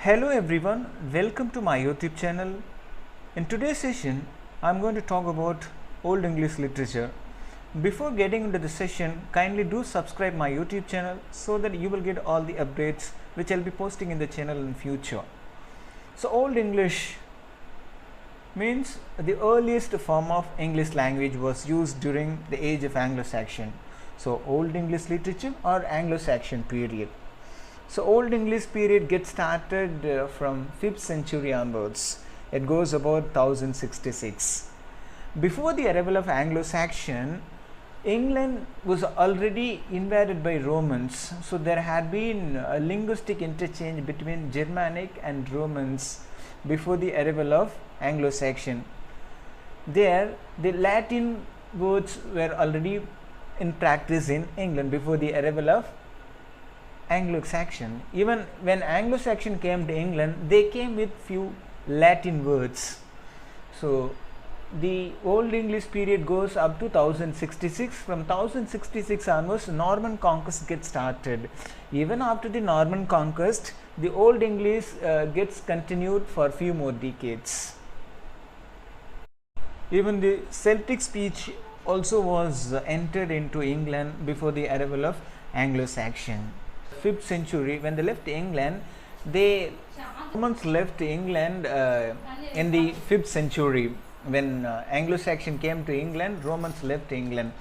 Hello everyone, welcome to my YouTube channel. In today's session, I am going to talk about Old English literature. Before getting into the session, kindly do subscribe my YouTube channel so that you will get all the updates which I will be posting in the channel in future. So Old English means the earliest form of English language was used during the age of Anglo-Saxon. So Old English literature or Anglo-Saxon period. So Old English period gets started from 5th century onwards. It goes about 1066. Before the arrival of Anglo-Saxon, England was already invaded by Romans. So there had been a linguistic interchange between Germanic and Romans before the arrival of Anglo-Saxon. There, the Latin words were already in practice in England before the arrival of Anglo-Saxon. Even when Anglo-Saxon came to England, they came with few Latin words. So the Old English period goes up to 1066. From 1066 onwards, Norman conquest gets started. Even after the Norman conquest, the Old English gets continued for few more decades. Even the Celtic speech also was entered into England before the arrival of Anglo-Saxon. 5th century, when they left England, Romans left England in the 5th century. When Anglo-Saxon came to England, Romans left England.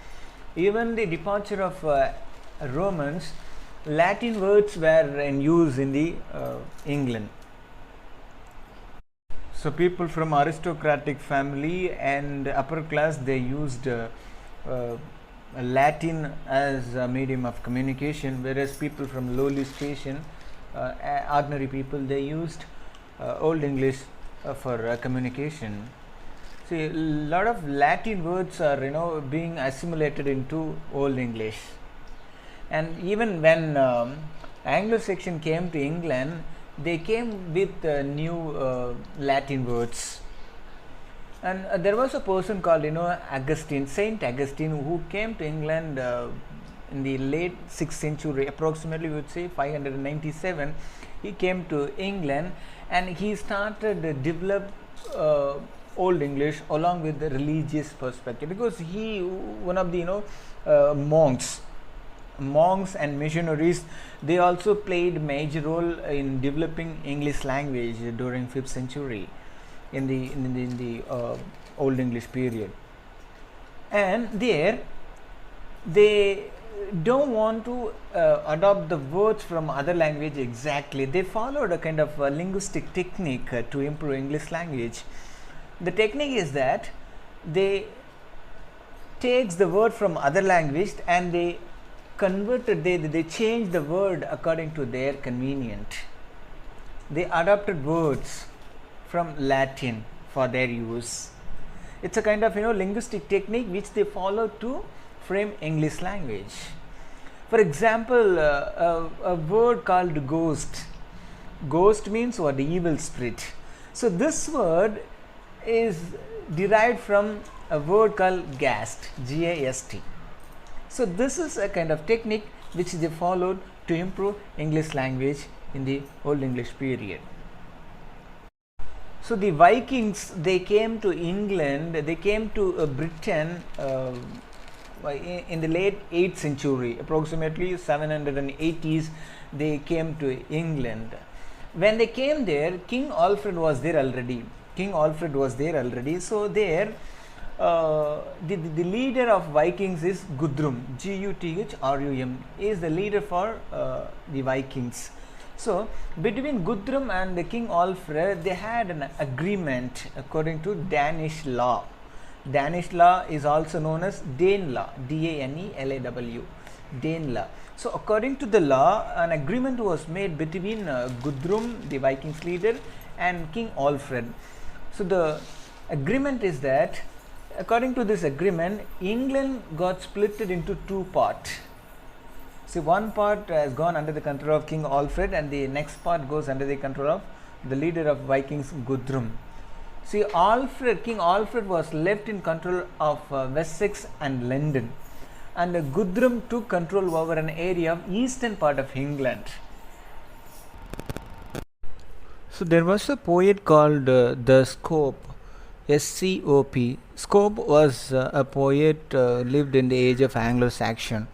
Even the departure of Romans, Latin words were in use in the England. So people from aristocratic family and upper class, they used Latin as a medium of communication, whereas people from lowly station, ordinary people, they used Old English for communication. See, a lot of Latin words are being assimilated into Old English. And even when Anglo-Saxon came to England, they came with new Latin words. And there was a person called Augustine, Saint Augustine, who came to England in the late 6th century, approximately we would say 597. He came to England and he started to develop Old English along with the religious perspective, because he, one of the monks and missionaries, they also played major role in developing English language during 5th century in the Old English period. And there they don't want to adopt the words from other language exactly. They followed a kind of linguistic technique to improve English language. The technique is that they takes the word from other language and they converted, they change the word according to their convenient. They adopted words from Latin for their use. It's a kind of linguistic technique which they follow to frame English language. For example, a word called ghost. Ghost means what? The evil spirit. So this word is derived from a word called gast, G-A-S-T. So this is a kind of technique which they followed to improve English language in the Old English period. So the Vikings, they came to England, they came to Britain in the late 8th century, approximately 780s, they came to England. When they came there, King Alfred was there already. So there, the leader of Vikings is Guthrum, Guthrum, is the leader for the Vikings. So between Guthrum and the King Alfred, they had an agreement according to Danish law. Danish law is also known as Danelaw, D-A-N-E-L-A-W, Danelaw. So according to the law, an agreement was made between Guthrum, the Vikings leader, and King Alfred. So the agreement is that, according to this agreement, England got split into two parts. See, one part has gone under the control of King Alfred and the next part goes under the control of the leader of Vikings, Guthrum. See, King Alfred was left in control of Wessex and London, and Guthrum took control over an area of eastern part of England. So there was a poet called the Scope, SCOP. Scope was a poet lived in the age of Anglo-Saxon,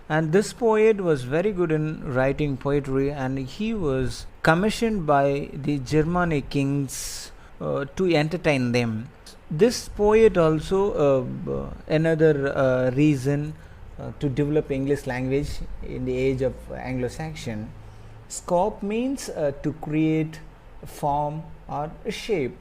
and this poet was very good in writing poetry, and he was commissioned by the Germanic kings to entertain them. This poet also another reason to develop English language in the age of Anglo-Saxon. Scope means to create, form, or shape.